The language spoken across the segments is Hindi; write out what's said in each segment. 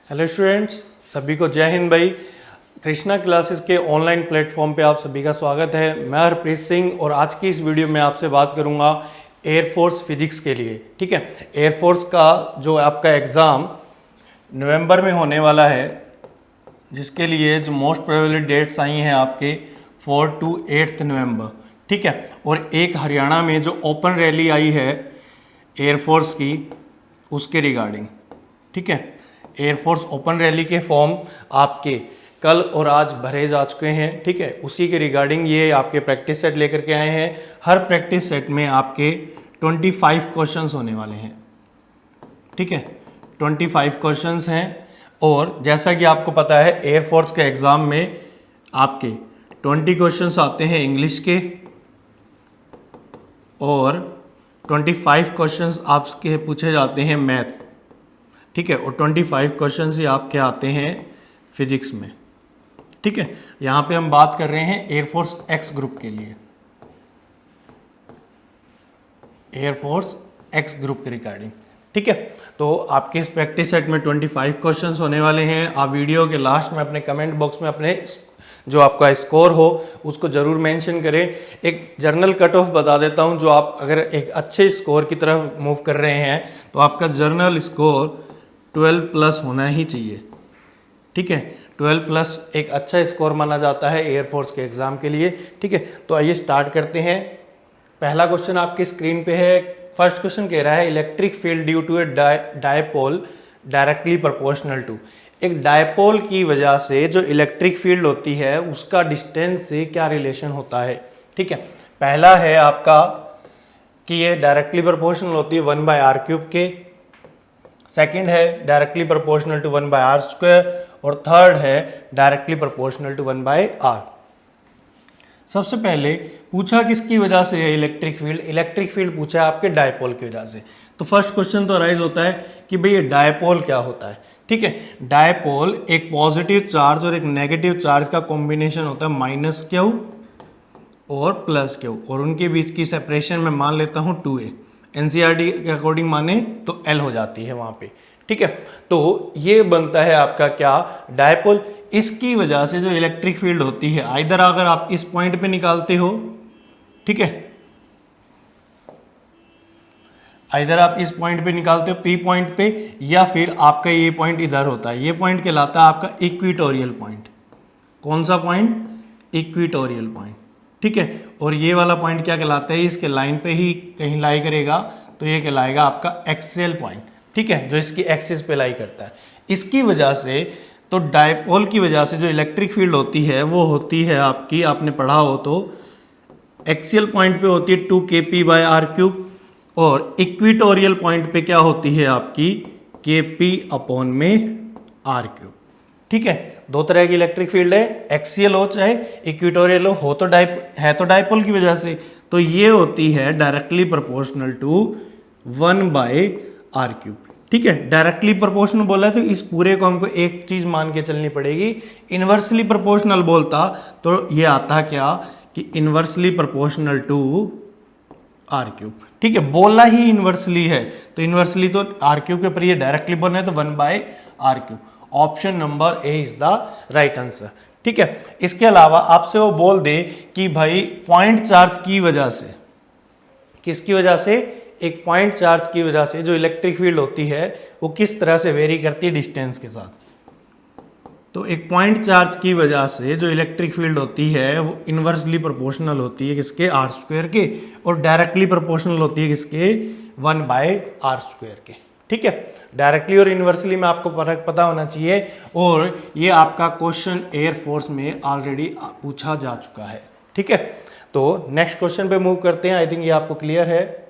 हेलो स्टूडेंट्स, सभी को जय हिंद भाई। कृष्णा क्लासेस के ऑनलाइन प्लेटफॉर्म पे आप सभी का स्वागत है। मैं हरप्रीत सिंह और आज की इस वीडियो में आपसे बात करूंगा एयरफोर्स फिजिक्स के लिए। ठीक है, एयरफोर्स का जो आपका एग्ज़ाम नवंबर में होने वाला है, जिसके लिए जो मोस्ट प्रोबेबली डेट्स आई हैं आपके 4 to 8 नवंबर। ठीक है, और एक हरियाणा में जो ओपन रैली आई है एयरफोर्स की, उसके रिगार्डिंग। ठीक है, एयरफोर्स ओपन रैली के फॉर्म आपके कल और आज भरे जा चुके हैं। ठीक है, उसी के रिगार्डिंग ये आपके प्रैक्टिस सेट लेकर के आए हैं। हर प्रैक्टिस सेट में आपके 25 क्वेश्चंस होने वाले हैं। ठीक है, 25 क्वेश्चंस हैं। और जैसा कि आपको पता है एयरफोर्स के एग्ज़ाम में आपके 20 क्वेश्चंस आते हैं इंग्लिश के और 25 क्वेश्चंस आपके पूछे जाते हैं मैथ। ठीक है, और 25 क्वेश्चंस ही आपके आते हैं फिजिक्स में। ठीक है, यहाँ पे हम बात कर रहे हैं एयरफोर्स एक्स ग्रुप के लिए, एयरफोर्स एक्स ग्रुप के रिगार्डिंग। ठीक है, तो आपके इस प्रैक्टिस सेट में 25 क्वेश्चंस होने वाले हैं। आप वीडियो के लास्ट में अपने कमेंट बॉक्स में अपने जो आपका स्कोर हो उसको ज़रूर मेंशन करें। एक जर्नल कट ऑफ बता देता हूं, जो आप अगर एक अच्छे स्कोर की तरफ मूव कर रहे हैं तो आपका जर्नल स्कोर 12+ होना ही चाहिए। ठीक है, 12+ एक अच्छा स्कोर माना जाता है एयरफोर्स के एग्ज़ाम के लिए। ठीक है, तो आइए स्टार्ट करते हैं। पहला क्वेश्चन आपकी स्क्रीन पे है। फर्स्ट क्वेश्चन कह रहा है electric field due to a dipole directly proportional to. एक डायपोल की वजह से जो इलेक्ट्रिक फील्ड होती है उसका डिस्टेंस से क्या रिलेशन होता है। ठीक है, पहला है आपका कि ये डायरेक्टली प्रोपोर्शनल होती है 1/r³ के। सेकंड है डायरेक्टली प्रोपोर्शनल टू 1/r²। और थर्ड है डायरेक्टली प्रोपोर्शनल टू 1/r। सबसे पहले पूछा किसकी वजह से है इलेक्ट्रिक फील्ड। इलेक्ट्रिक फील्ड पूछा है आपके डायपोल की वजह से। तो फर्स्ट क्वेश्चन तो अराइज होता है कि भाई ये डायपोल क्या होता है। ठीक है, डायपोल एक पॉजिटिव चार्ज और एक नेगेटिव चार्ज का कॉम्बिनेशन होता है, -q और +q, और उनके बीच की सेपरेशन में मान लेता हूँ 2a। एनसीईआरटी के अकॉर्डिंग माने तो L हो जाती है वहां पे। ठीक है, तो ये बनता है आपका क्या, डायपोल। इसकी वजह से जो इलेक्ट्रिक फील्ड होती है, आइदर अगर आप इस पॉइंट पे निकालते हो, ठीक है, आइदर आप इस पॉइंट पे निकालते हो P पॉइंट पे, या फिर आपका ये पॉइंट इधर होता है। ये पॉइंट कहलाता है आपका इक्विटोरियल पॉइंट। कौन सा पॉइंट? Equatorial point. ठीक है, और ये वाला पॉइंट क्या कहलाता है, इसके लाइन पे ही कहीं लाई करेगा तो ये कहलाएगा आपका एक्सियल पॉइंट। ठीक है, जो इसकी एक्सिस पे लाई करता है। इसकी वजह से, तो डायपोल की वजह से जो इलेक्ट्रिक फील्ड होती है वो होती है आपकी, आपने पढ़ा हो तो एक्सियल पॉइंट पे होती है 2kp/r³, और इक्विटोरियल पॉइंट पे क्या होती है आपकी kp/r³। ठीक है, दो तरह की इलेक्ट्रिक फील्ड है, एक्सियल हो चाहे इक्विटोरियल हो तो डायपोल की वजह से। तो ये होती है डायरेक्टली प्रोपोर्शनल टू 1/r³। ठीक है, डायरेक्टली प्रोपोर्शनल बोला है तो इस पूरे को हमको एक चीज मान के चलनी पड़ेगी। इनवर्सली प्रोपोर्शनल बोलता तो ये आता क्या कि इनवर्सली प्रोपोर्शनल टू r³। ठीक है, बोला ही इनवर्सली है तो इनवर्सली तो r³ के ऊपर ये डायरेक्टली बोलना है तो 1/r³। Option number A is the right answer. ठीक है, इसके अलावा आपसे वो बोल दे कि भाई पॉइंट चार्ज की वजह से, किसकी वजह से, एक पॉइंट चार्ज की वजह से जो इलेक्ट्रिक फील्ड होती है वो किस तरह से वेरी करती है डिस्टेंस के साथ। तो एक पॉइंट चार्ज की वजह से जो इलेक्ट्रिक फील्ड होती है वो इनवर्सली प्रोपोर्शनल होती है किसके, r² के, और डायरेक्टली प्रोपोर्शनल होती है किसके, 1/r² के। ठीक है, डायरेक्टली और इनवर्सली में आपको फर्क पता होना चाहिए। और ये आपका क्वेश्चन एयरफोर्स में ऑलरेडी पूछा जा चुका है। ठीक है, तो नेक्स्ट क्वेश्चन पे मूव करते हैं। आई थिंक ये आपको क्लियर है।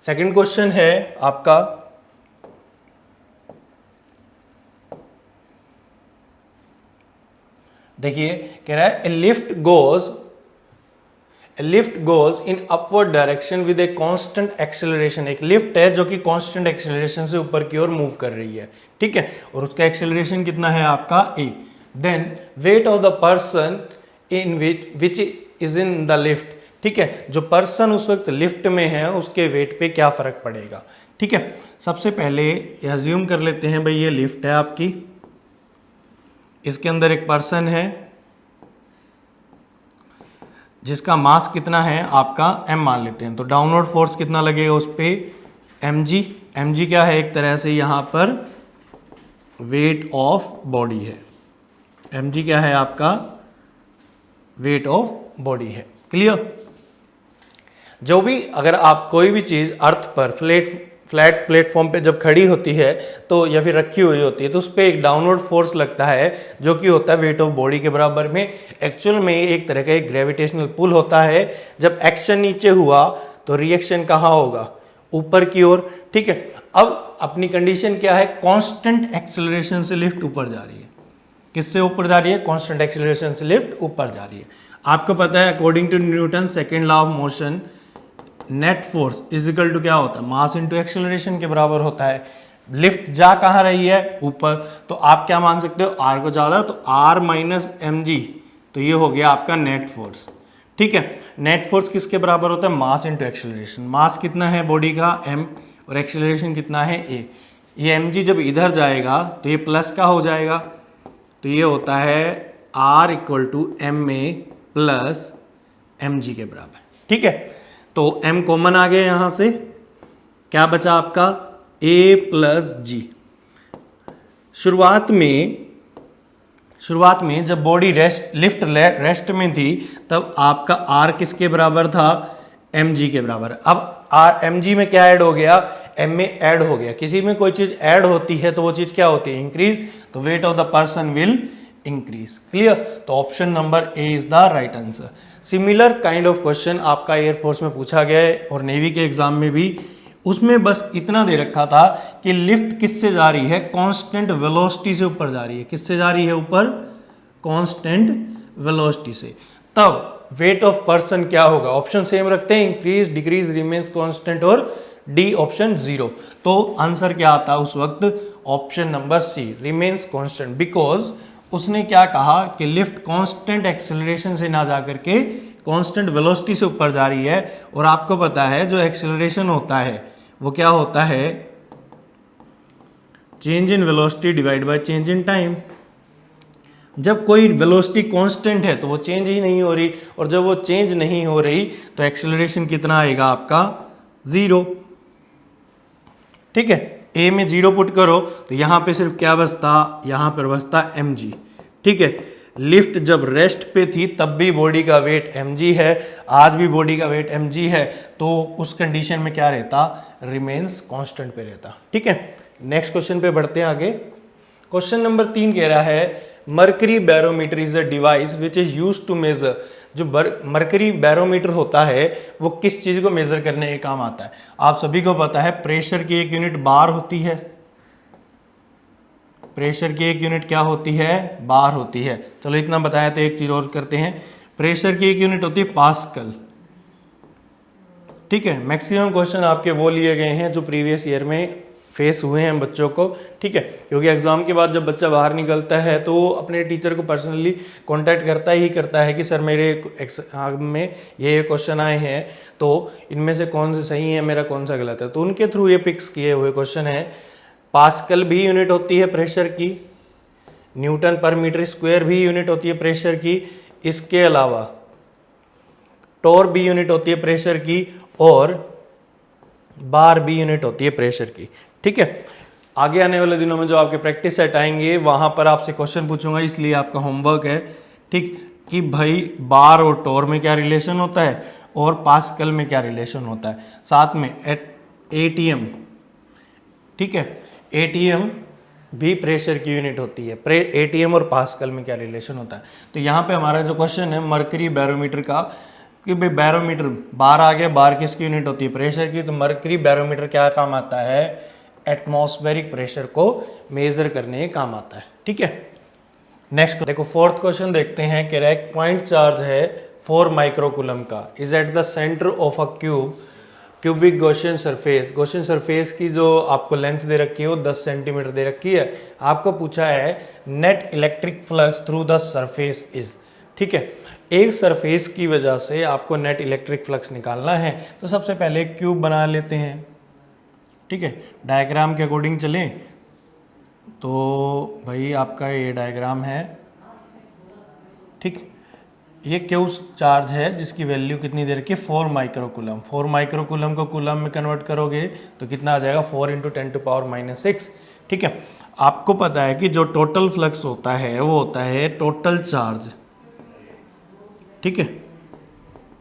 सेकंड क्वेश्चन है आपका, देखिए कह रहा है ए lift goes in upward direction with a constant acceleration. एक लिफ्ट है जो कि कांस्टेंट एक्सेलरेशन से ऊपर की ओर मूव कर रही है। ठीक है, और उसका एक्सेलरेशन कितना है आपका a। Then weight of the person in which is in the lift. ठीक है, जो पर्सन उस वक्त लिफ्ट में है उसके वेट पे क्या फर्क पड़ेगा। ठीक है, सबसे पहले अज्यूम कर लेते हैं भाई ये लिफ्ट है आपकी, इसके अंदर एक पर्सन है जिसका मास कितना है आपका m मान लेते हैं, तो डाउनवर्ड फोर्स कितना लगेगा उस पर mg क्या है, एक तरह से यहाँ पर वेट ऑफ बॉडी है, mg क्या है आपका वेट ऑफ बॉडी है। क्लियर। जो भी अगर आप कोई भी चीज़ अर्थ पर फ्लैट प्लेटफॉर्म पे जब खड़ी होती है तो या फिर रखी हुई होती है तो उस पर एक डाउनवर्ड फोर्स लगता है जो कि होता है वेट ऑफ बॉडी के बराबर में। एक्चुअल में एक तरह का एक ग्रेविटेशनल पुल होता है, जब एक्शन नीचे हुआ तो रिएक्शन कहाँ होगा, ऊपर की ओर। ठीक है, अब अपनी कंडीशन क्या है, कांस्टेंट एक्सेलरेशन से लिफ्ट ऊपर जा रही है। किससे ऊपर जा रही है, कांस्टेंट एक्सेलरेशन से लिफ्ट ऊपर जा रही है। आपको पता है according to Newton second law of motion net force is equal to क्या होता है, मास इनटू एक्सेलरेशन के बराबर होता है। लिफ्ट जा कहाँ रही है, ऊपर, तो आप क्या मान सकते हो, आर को ज्यादा तो आर माइनस एम जी, तो ये हो गया आपका नेट फोर्स। ठीक है, नेट फोर्स किसके बराबर होता है, मास इनटू एक्सेलरेशन। मास कितना है बॉडी का m और एक्सेलरेशन कितना है a। ये mg जब इधर जाएगा तो ये प्लस का हो जाएगा, तो ये होता है r equal to M A plus M G के बराबर। ठीक है, तो m कॉमन आ गया यहां से, क्या बचा आपका a प्लस जी। शुरुआत में जब बॉडी लिफ्ट रेस्ट में थी तब आपका r किसके बराबर था, mg के बराबर। अब mg में क्या ऐड हो गया, m में ऐड हो गया। किसी में कोई चीज ऐड होती है तो वो चीज क्या होती है, इंक्रीज, तो weight of the person will increase. Clear, तो option number A is the right answer. Similar kind of question आपका एयरफोर्स में पूछा गया है और नेवी के एग्जाम में भी। उसमें बस इतना दे रखा था कि लिफ्ट किससे जा रही है, कांस्टेंट वेलोसिटी से ऊपर जा रही है। किससे जा रही है ऊपर, कांस्टेंट वेलोसिटी से। तब वेट ऑफ पर्सन क्या होगा, ऑप्शन सेम रखते हैं, इंक्रीज, डिक्रीज, रिमेन्स कांस्टेंट और डी ऑप्शन 0। तो आंसर क्या आता है उस वक्त, option number C, remains constant. Because उसने क्या कहा कि लिफ्ट कांस्टेंट एक्सेलरेशन से ना जाकर के कांस्टेंट वेलोसिटी से ऊपर जा रही है। और आपको पता है जो एक्सेलरेशन होता है वो क्या होता है, change in velocity divide by change in time. जब कोई वेलोसिटी कांस्टेंट है तो वो चेंज ही नहीं हो रही, और जब वो चेंज नहीं हो रही तो एक्सेलरेशन कितना आएगा आपका, 0। ठीक है, ए में 0 पुट करो तो यहां पे सिर्फ क्या बचता, यहां पर बचता mg। ठीक है, लिफ्ट जब रेस्ट पे थी तब भी बॉडी का वेट mg है, आज भी बॉडी का वेट mg है, तो उस कंडीशन में क्या रहता, रिमेन्स कांस्टेंट पे रहता। ठीक है, नेक्स्ट क्वेश्चन पे बढ़ते हैं आगे। क्वेश्चन नंबर 3 कह रहा है mercury barometer is a device which is used to measure. जो मर्करी बैरोमीटर होता है वो किस चीज को मेजर करने के काम आता है। आप सभी को पता है प्रेशर की एक यूनिट बार होती है, प्रेशर की एक यूनिट क्या होती है, बार होती है। चलो इतना बताया तो एक चीज और करते हैं, प्रेशर की एक यूनिट होती है पास्कल। ठीक है, मैक्सिमम क्वेश्चन आपके वो लिए गए हैं जो प्रीवियस ईयर में फेस हुए हैं बच्चों को। ठीक है, क्योंकि एग्जाम के बाद जब बच्चा बाहर निकलता है तो वो अपने टीचर को पर्सनली कांटेक्ट करता है कि सर मेरे एग्जाम में ये क्वेश्चन आए हैं, तो इनमें से कौन से सही है, मेरा कौन सा गलत है। तो उनके थ्रू ये पिक्स किए हुए क्वेश्चन है। पास्कल भी यूनिट होती है प्रेशर की, न्यूटन पर मीटर स्क्वायर भी यूनिट होती है प्रेशर की, इसके अलावा टोर भी यूनिट होती है प्रेशर की, और बार भी यूनिट होती है प्रेशर की। ठीक है, आगे आने वाले दिनों में जो आपके प्रैक्टिस सेट आएंगे वहां पर आपसे क्वेश्चन पूछूंगा, इसलिए आपका होमवर्क है। ठीक, कि भाई बार और टोर में क्या रिलेशन होता है और पास्कल में क्या रिलेशन होता है, साथ में एटीएम। ठीक है, एटीएम भी प्रेशर की यूनिट होती है। एटीएम और पास्कल में क्या रिलेशन होता है। तो यहाँ पे हमारा जो क्वेश्चन है मर्करी बैरोमीटर का, कि भाई बैरोमीटर बार आ गया, बार किसकी यूनिट होती है, प्रेशर की। तो मर्करी बैरोमीटर क्या काम आता है, एटमॉस्फेरिक प्रेशर को मेजर करने के काम आता है। ठीक है, नेक्स्ट देखो फोर्थ क्वेश्चन देखते हैं। कह रहा है पॉइंट चार्ज है 4 माइक्रोकूलम का, is at the centre of a cubic Gaussian surface. Gaussian surface की जो आपको लेंथ दे रखी है वो 10 सेंटीमीटर दे रखी है। आपको पूछा है net electric flux through the surface is. ठीक है। एक सरफेस की वजह से आपको नेट इलेक्ट्रिक फ्लक्स निकालना है, तो सबसे पहले एक क्यूब बना लेते हैं। ठीक है, डायग्राम के अकॉर्डिंग चलें तो भाई आपका ये डायग्राम है। ठीक, ये क्यू चार्ज है जिसकी वैल्यू कितनी दे रखी है 4 माइक्रोकूलम। 4 माइक्रोकूलम को कूलम में कन्वर्ट करोगे तो कितना आ जाएगा 4 इंटू 10⁻⁻⁶। ठीक है, आपको पता है कि जो टोटल फ्लक्स होता है वो होता है टोटल चार्ज, ठीक है,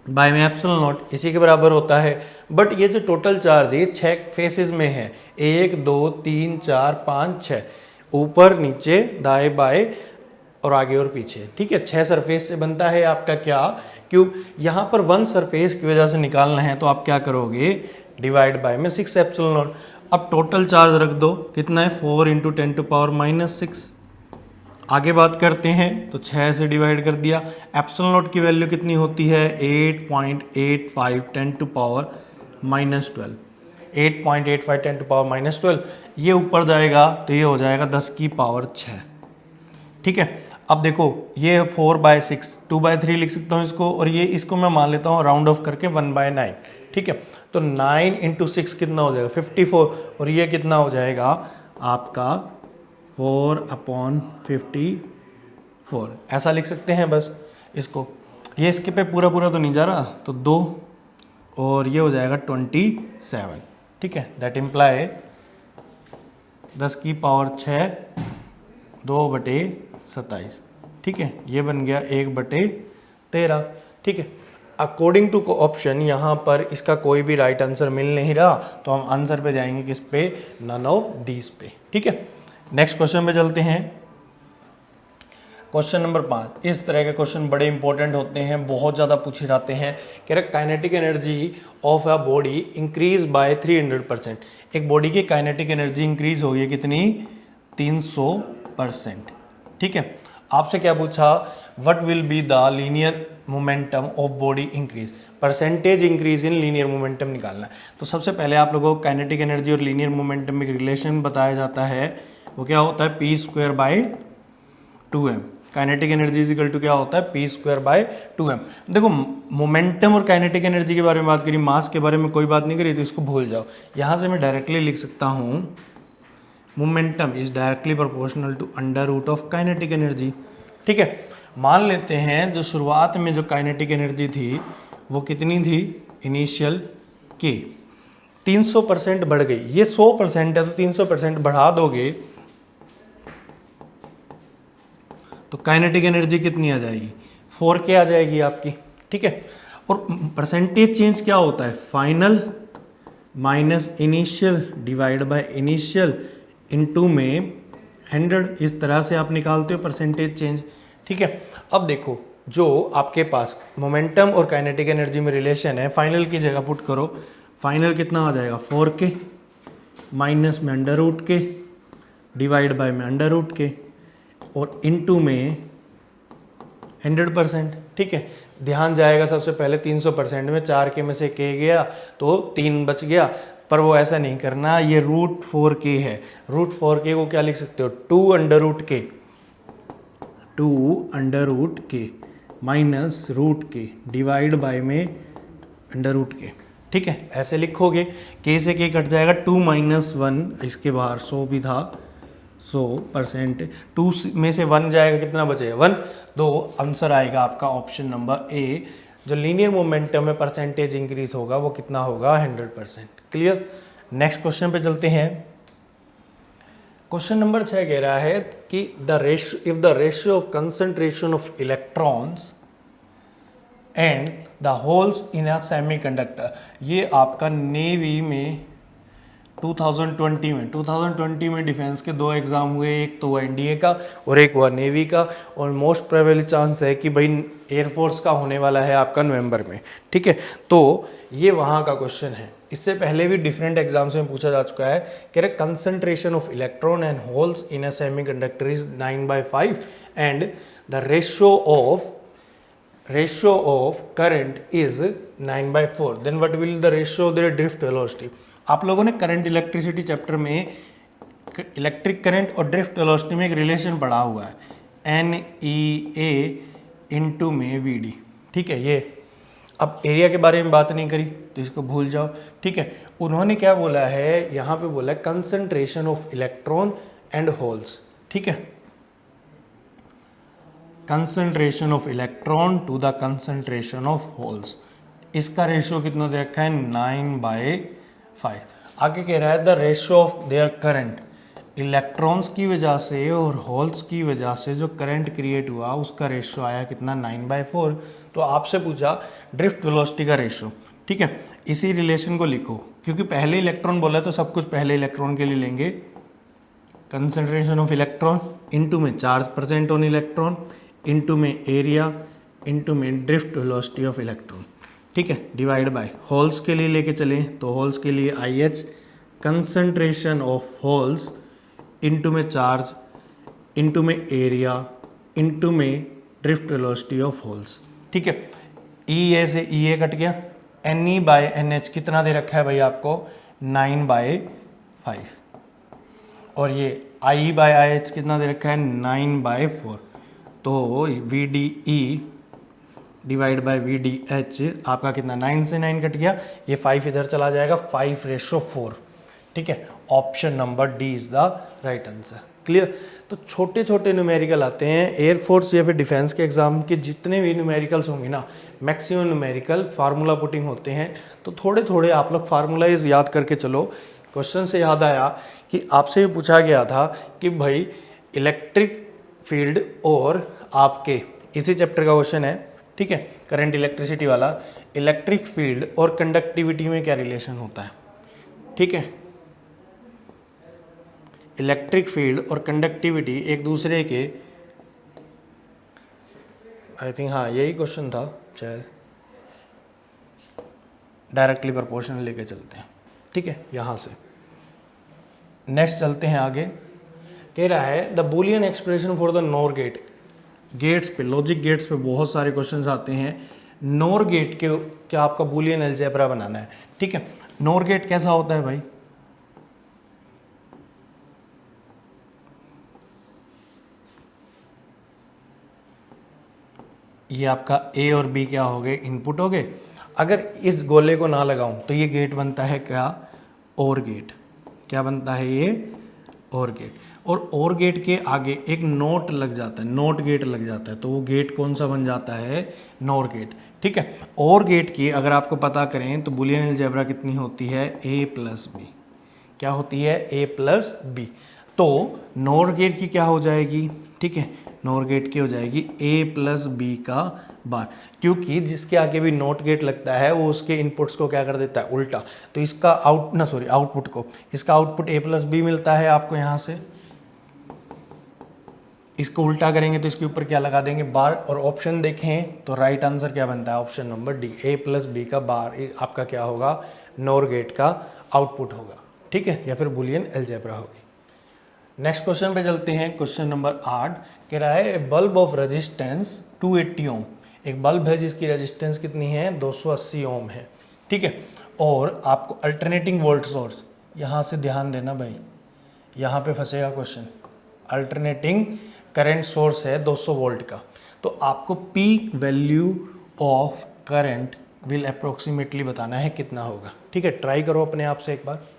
बाय में एप्सिलॉन नॉट इसी के बराबर होता है। बट ये जो टोटल चार्ज है ये 6 फेसेस में है, 1 2 3 4 5 6, ऊपर नीचे दाएं बाएं और आगे और पीछे। ठीक है, 6 सरफेस से बनता है आपका क्या क्यूब। यहाँ पर 1 सरफेस की वजह से निकालना है तो आप क्या करोगे, डिवाइड बाय में 6 एप्सिलॉन नॉट। अब टोटल चार्ज रख दो, कितना है 4 इंटू 10⁻⁻⁶। आगे बात करते हैं तो 6 से डिवाइड कर दिया। एप्सिलॉन नॉट की वैल्यू कितनी होती है 8.85 10⁻⁻12। 8.85 10⁻⁻12 ये ऊपर जाएगा तो ये हो जाएगा 10⁻6। ठीक है, अब देखो ये 4/6, 2/3 लिख सकता हूँ इसको, और ये इसको मैं मान लेता हूँ राउंड ऑफ करके 1/9। ठीक है, तो 9 इंटू 6 कितना हो जाएगा 54, और ये कितना हो जाएगा आपका 4/54। ऐसा लिख सकते हैं बस इसको। ये इसके पे पूरा पूरा तो नहीं जा रहा, तो 2 और ये हो जाएगा 27। ठीक है, दैट इम्प्लाई 10⁻6 2/27। ठीक है, ये बन गया 1/13। ठीक है, अकॉर्डिंग टू ऑप्शन यहाँ पर इसका कोई भी राइट आंसर मिल नहीं रहा, तो हम आंसर पे जाएंगे किस पे, नन ऑफ दीज पे। ठीक है, नेक्स्ट क्वेश्चन पे चलते हैं। Question number 5। इस तरह के क्वेश्चन बड़े इंपॉर्टेंट होते हैं, बहुत ज़्यादा पूछे जाते हैं। कह रहे kinetic energy of a body increase by 300%। एक बॉडी की काइनेटिक एनर्जी इंक्रीज होगी कितनी, 300%। ठीक है, आपसे क्या पूछा, what will be the linear momentum of body increase, percentage increase in linear momentum निकालना है। तो सबसे पहले आप लोगों को काइनेटिक एनर्जी और लीनियर मोमेंटम में रिलेशन बताया जाता है, वो क्या होता है p²/2m। Kinetic energy is equal to क्या होता है p²/2m। देखो मोमेंटम और काइनेटिक एनर्जी के बारे में बात करी, मास के बारे में कोई बात नहीं करी, तो इसको भूल जाओ। यहाँ से मैं डायरेक्टली लिख सकता हूँ momentum is directly proportional to √ of kinetic energy. ठीक है, मान लेते हैं जो शुरुआत में जो काइनेटिक एनर्जी थी वो कितनी थी, इनिशियल के 300% बढ़ गई। ये 100% है तो 300% बढ़ा दोगे तो काइनेटिक एनर्जी कितनी आ जाएगी, 4K आ जाएगी आपकी। ठीक है, और परसेंटेज चेंज क्या होता है, final minus initial divide by initial into में 100। इस तरह से आप निकालते हो परसेंटेज चेंज। ठीक है, अब देखो जो आपके पास मोमेंटम और काइनेटिक एनर्जी में रिलेशन है, फाइनल की जगह पुट करो, फाइनल कितना आ जाएगा 4K माइनस में √K डिवाइड बाय में √K और इनटू में 100%। ठीक है, ध्यान जाएगा सबसे पहले 300% में, 4K में से K गया तो 3 बच गया, पर वो ऐसा नहीं करना, ये √4K है। √4K को क्या लिख सकते हो 2√K, 2√K minus √K divide by में √K। ठीक है, ऐसे लिखोगे, K से K कट जाएगा, 2 - 1 इसके बाहर 100 भी था, 100%, 2 में से 1 जाएगा, कितना बचेगा 1। तो आंसर आएगा आपका ऑप्शन नंबर ए। जो लीनियर मोमेंटम में परसेंटेज इंक्रीज होगा वो कितना होगा 100%। क्लियर, नेक्स्ट क्वेश्चन पे चलते हैं। क्वेश्चन नंबर 6 कह रहा है कि if the ratio of concentration of electrons and the holes in a semiconductor, ये आपका नेवी में 2020 में डिफेंस के 2 एग्जाम हुए, एक तो हुआ एनडीए का और एक हुआ नेवी का, और मोस्ट प्रोबेबली चांस है कि भाई एयरफोर्स का होने वाला है आपका नवंबर में। ठीक है, तो ये वहाँ का क्वेश्चन है। इससे पहले भी डिफरेंट एग्जाम्स में पूछा जा चुका है कि concentration of electron and holes in a semiconductor is 9/5 and the ratio of current is 9/4, then what will the ratio of their drift velocity। आप लोगों ने करंट इलेक्ट्रिसिटी चैप्टर में इलेक्ट्रिक करंट और ड्रिफ्ट वेलोसिटी में एक रिलेशन पढ़ा हुआ है, NEA इनटू में वीडी। ठीक है, ये अब एरिया के बारे में बात नहीं करी तो इसको भूल जाओ। ठीक है, उन्होंने क्या बोला है, यहाँ पे बोला है concentration of electron and holes. ठीक है, concentration of electron to the concentration of holes, इसका रेशियो कितना दे रखा है 9/5। आगे कह रहा है the ratio of their current, electrons की वजह से और होल्स की वजह से जो करंट क्रिएट हुआ उसका रेशियो आया कितना 9/4। तो आपसे पूछा ड्रिफ्ट वेलोसिटी का रेशियो। ठीक है, इसी रिलेशन को लिखो, क्योंकि पहले इलेक्ट्रॉन बोला है तो सब कुछ पहले इलेक्ट्रॉन के लिए लेंगे। कंसंट्रेशन ऑफ इलेक्ट्रॉन इनटू में charge percent on electron into में एरिया इनटू में ड्रिफ्ट वेलोसिटी ऑफ इलेक्ट्रॉन। ठीक है, डिवाइड बाय होल्स के लिए लेके चलें तो होल्स के लिए IH concentration of holes into में चार्ज इनटू में एरिया इनटू में ड्रिफ्ट वेलोसिटी ऑफ होल्स। ठीक है, EA से EA कट गया, NE/NH कितना दे रखा है भाई आपको 9/5 और ये IE/IH कितना दे रखा है 9/4। तो VDE डिवाइड बाय VDH आपका कितना 9 से 9 कट गया, ये 5 इधर चला जाएगा, 5/4। ठीक है, option number D is the right answer. Clear. तो छोटे छोटे न्यूमेरिकल आते हैं एयरफोर्स या फिर डिफेंस के एग्जाम के, जितने भी न्यूमेरिकल्स होंगे ना मैक्सिमम न्यूमेरिकल फार्मूला पुटिंग होते हैं। तो थोड़े थोड़े आप लोग फार्मूलाइज याद करके चलो। क्वेश्चन से याद आया कि आपसे भी पूछा गया था कि भाई इलेक्ट्रिक फील्ड और आपके इसी चैप्टर का क्वेश्चन है, ठीक है, करंट इलेक्ट्रिसिटी वाला, इलेक्ट्रिक फील्ड और कंडक्टिविटी में क्या रिलेशन होता है। ठीक है, इलेक्ट्रिक फील्ड और कंडक्टिविटी एक दूसरे के, आई थिंक हाँ यही क्वेश्चन था शायद, डायरेक्टली प्रोपोर्शनल लेके चलते हैं। ठीक है, यहाँ से नेक्स्ट चलते हैं आगे। कह रहा है the Boolean expression for the NOR gate. Gates पे, लॉजिक गेट्स पे बहुत सारे क्वेश्चंस आते हैं। नॉर गेट के क्या आपका बूलियन अलजेब्रा बनाना है। ठीक है, नॉर गेट कैसा होता है भाई, ये आपका ए और बी क्या हो गए, इनपुट हो गए। अगर इस गोले को ना लगाऊं तो ये गेट बनता है क्या, और गेट। क्या बनता है ये, और गेट। और गेट के आगे एक नोट लग जाता है, नोट गेट लग जाता है, तो वो गेट कौन सा बन जाता है, नॉर गेट। ठीक है, और गेट की अगर आपको पता करें तो बूलियन अलजेब्रा कितनी होती है, a प्लस बी। क्या होती है, a प्लस बी। तो नॉर गेट की क्या हो जाएगी, ठीक है, नॉर गेट की हो जाएगी a प्लस बी का बार, क्योंकि जिसके आगे भी नोट गेट लगता है वो उसके इनपुट्स को क्या कर देता है, उल्टा। तो इसका आउटपुट को, इसका आउटपुट a प्लस बी मिलता है आपको यहाँ से, इसको उल्टा करेंगे तो इसके ऊपर क्या लगा देंगे, बार। और ऑप्शन देखें तो राइट आंसर क्या बनता है, option number D, a plus B का बार आपका क्या होगा, नॉर गेट का आउटपुट होगा। ठीक है, या फिर बूलियन अलजेब्रा होगी। नेक्स्ट क्वेश्चन पे चलते हैं, क्वेश्चन नंबर 8। कह रहा है बल्ब ऑफ रेजिस्टेंस 280 ओम, एक बल्ब है जिसकी रेजिस्टेंस कितनी है, 280 ओम है। ठीक है, और आपको अल्टरनेटिंग वोल्ट सोर्स, यहाँ से ध्यान देना भाई, यहाँ पे फंसेगा क्वेश्चन। अल्टरनेटिंग करंट सोर्स है 200 वोल्ट का, तो आपको peak value of current will approximately बताना है कितना होगा। ठीक है, ट्राई करो अपने आप से एक बार।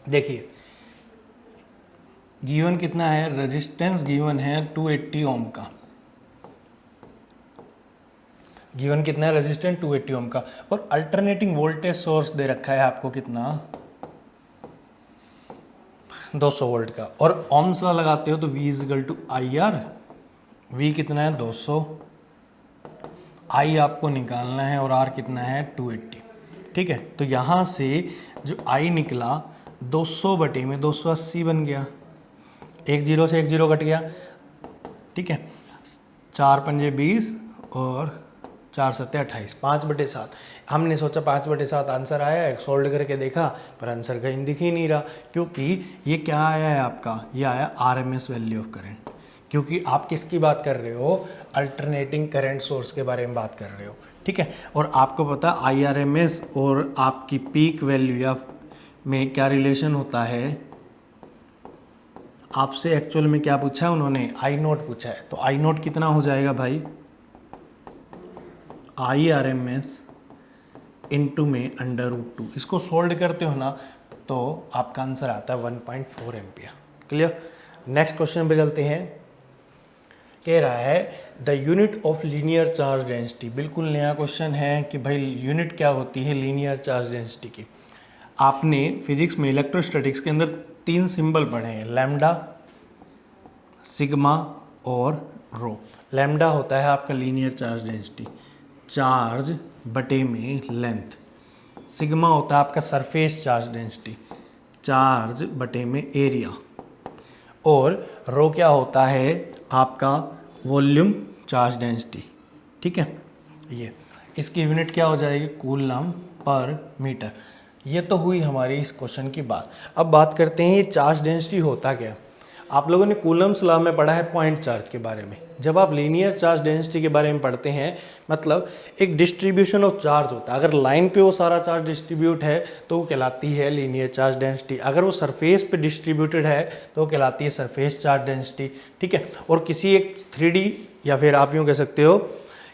देखिए गिवन कितना है, रेजिस्टेंस गिवन है 280 ओम का, गिवन कितना है रेजिस्टेंस 280 ओम का, और अल्टरनेटिंग वोल्टेज सोर्स दे रखा है आपको कितना, 200 वोल्ट का। और ओम्स लॉ लगाते हो तो V equal to IR, V कितना है 200, I आपको निकालना है और R कितना है 280। ठीक है, तो यहाँ से जो I निकला 200 बटे में 280 बन गया, एक जीरो से एक जीरो कट गया। ठीक है, 4 पंजे 20 और 4 सत्ते 28, 5/7। हमने सोचा 5/7 आंसर आया है, सोल्व करके देखा पर आंसर कहीं दिख ही नहीं रहा, क्योंकि ये क्या आया है आपका, ये आया RMS वैल्यू ऑफ करंट। क्योंकि आप किसकी बात कर रहे हो, अल्टरनेटिंग करंट सोर्स के बारे में बात कर रहे हो, ठीक है। और आपको पता IRMS और आपकी पीक वैल्यू या में क्या रिलेशन होता है, आपसे एक्चुअल में क्या पूछा है उन्होंने, I0 पूछा है। तो I0 कितना हो जाएगा भाई, IRMS इंटू में √2। इसको सोल्व करते हो ना तो आपका आंसर आता है 1.4 एम्पियर। क्लियर। नेक्स्ट क्वेश्चन पे चलते हैं। कह रहा है the unit of linear charge density. बिल्कुल नया क्वेश्चन है कि भाई यूनिट क्या होती है लीनियर चार्ज डेंसिटी की। आपने फिजिक्स में इलेक्ट्रोस्टैटिक्स के अंदर 3 सिंबल पढ़े हैं, लैम्डा, सिग्मा और रो। लैम्डा होता है आपका लीनियर चार्ज डेंसिटी, चार्ज बटे में लेंथ। सिग्मा होता है आपका सरफेस चार्ज डेंसिटी, चार्ज बटे में एरिया। और रो क्या होता है आपका वॉल्यूम चार्ज डेंसिटी, ठीक है। ये इसकी यूनिट क्या हो जाएगी, कूलम पर मीटर। ये तो हुई हमारी इस क्वेश्चन की बात। अब बात करते हैं ये चार्ज डेंसिटी होता क्या। आप लोगों ने कूलम्स लॉ में पढ़ा है पॉइंट चार्ज के बारे में। जब आप लीनियर चार्ज डेंसिटी के बारे में पढ़ते हैं मतलब एक डिस्ट्रीब्यूशन ऑफ चार्ज होता है। अगर लाइन पे वो सारा चार्ज डिस्ट्रीब्यूट है तो वो कहलाती है लीनियर चार्ज डेंसिटी। अगर वो सरफेस पे डिस्ट्रीब्यूटेड है तो वो कहलाती है सरफेस चार्ज डेंसिटी, ठीक है। और किसी एक 3D या फिर आप यूँ कह सकते हो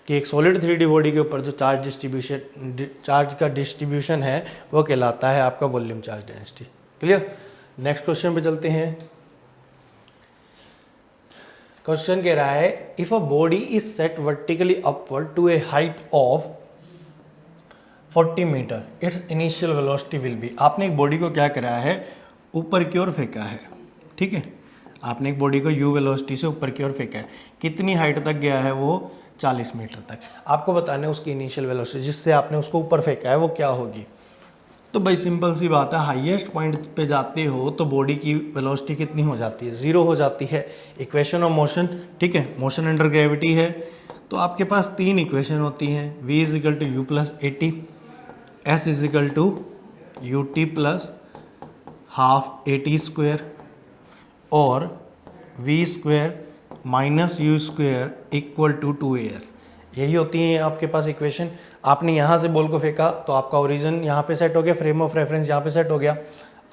कि एक सॉलिड 3D बॉडी के ऊपर जो चार्ज का डिस्ट्रीब्यूशन है वो कहलाता है आपका volume charge density. Clear. Next question पे चलते हैं। क्वेश्चन कह रहा है if a body is set vertically upward to a height of 40 metre its initial velocity will be. आपने एक बॉडी को क्या करा है, ऊपर की ओर फेंका है, ठीक है। आपने एक बॉडी को u वेलोसिटी से ऊपर की ओर फेंका है। कितनी हाइट तक गया है वो, 40 मीटर तक। आपको बताना है उसकी इनिशियल वेलोसिटी जिससे आपने उसको ऊपर फेंका है वो क्या होगी। तो भाई सिंपल सी बात है, हाईएस्ट पॉइंट पे जाते हो तो बॉडी की वेलोसिटी कितनी हो जाती है, 0 हो जाती है। इक्वेशन ऑफ मोशन, ठीक है, मोशन अंडर ग्रेविटी है। तो आपके पास 3 इक्वेशन होती हैं, v equal to u plus a t, s equal to u t plus half a t square और v square minus u square equal to 2as। यही होती है आपके पास इक्वेशन। आपने यहाँ से बॉल को फेंका तो आपका ओरिजिन यहाँ पे सेट हो गया, फ्रेम ऑफ रेफरेंस यहाँ पे सेट हो गया।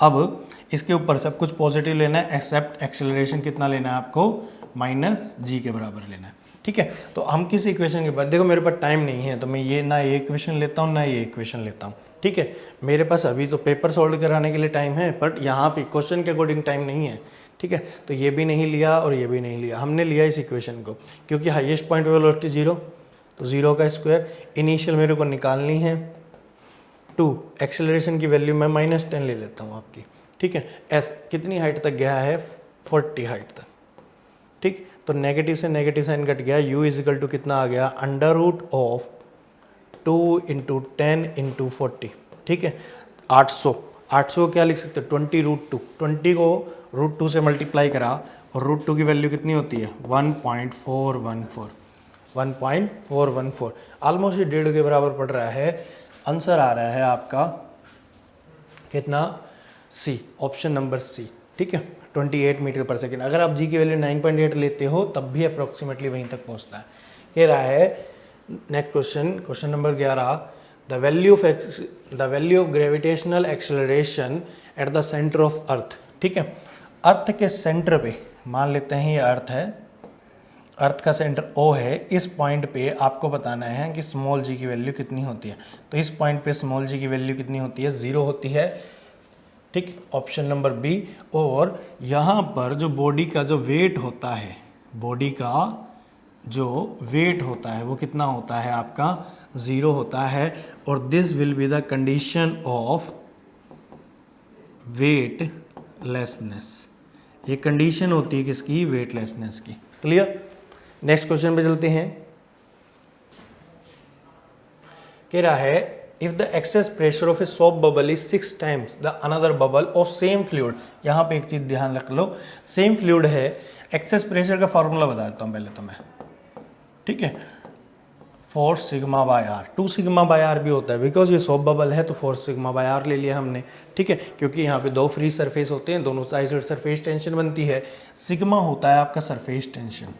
अब इसके ऊपर सब कुछ पॉजिटिव लेना है एक्सेप्ट एक्सेलरेशन कितना लेना है आपको, -g के बराबर लेना है, ठीक है। तो हम किस इक्वेशन के बाद, देखो मेरे पास टाइम नहीं है तो मैं ये ना ये इक्वेशन लेता हूँ ना ये इक्वेशन लेता हूँ, ठीक है। मेरे पास अभी तो पेपर सॉल्व कराने के लिए टाइम है बट यहाँ पे क्वेश्चन के अकॉर्डिंग टाइम नहीं है, ठीक है। तो ये भी नहीं लिया और ये भी नहीं लिया, हमने लिया इस इक्वेशन को क्योंकि हाईएस्ट पॉइंट वेलोसिटी 0, तो 0 का स्क्वायर। इनिशियल मेरे को निकालनी है 2, एक्सेलरेशन की वैल्यू मैं -10 ले लेता हूँ आपकी, ठीक है। एस कितनी हाइट तक गया है, 40 हाइट तक, ठीक। तो नेगेटिव से नेगेटिव साइन कट गया, u इजिकल टू कितना आ गया, √2 × 10 × 40, ठीक है। 800 को क्या लिख सकते हो, 20√2। 20 को √2 से मल्टीप्लाई करा और √2 की वैल्यू कितनी होती है, 1.414 ऑलमोस्ट ये 1.5 के बराबर पड़ रहा है। आंसर आ रहा है आपका कितना, सी, ऑप्शन नंबर सी, ठीक है, 28 मीटर पर सेकेंड। अगर आप जी की वैल्यू 9.8 लेते हो तब भी अप्रोक्सीमेटली वहीं तक पहुंचता है। कह रहा है next question number 11, the value of gravitational acceleration at the centre of earth, ठीक है। अर्थ के सेंटर पे मान लेते हैं ये अर्थ है, अर्थ का सेंटर O है। इस पॉइंट पे आपको बताना है कि स्मॉल g की वैल्यू कितनी होती है। तो इस पॉइंट पे स्मॉल g की वैल्यू कितनी होती है, 0 होती है, ठीक, ऑप्शन नंबर बी। और यहाँ पर जो बॉडी का जो वेट होता है, बॉडी का जो वेट होता है वो कितना होता है आपका, 0 होता है। और this will be the condition of weightlessness. ये कंडीशन होती है किसकी, वेटलेसनेस की। क्लियर। नेक्स्ट क्वेश्चन पे चलते हैं। कह रहा है if the excess pressure of a soap bubble is 6 times the another bubble of same fluid. यहाँ पे एक चीज ध्यान रख लो, सेम फ्लूइड है, एक्सेस प्रेशर का फॉर्मूला बता देता हूँ पहले तो मैं, ठीक है। Four sigma by R, 2 sigma by R भी होता है, बिकॉज ये सोप बबल है तो फोर्स सिग्मा बाय आर ले लिया हमने, ठीक है, क्योंकि यहाँ पे 2 फ्री सरफेस होते हैं, दोनों साइड से सरफेस टेंशन बनती है। सिग्मा होता है आपका surface tension,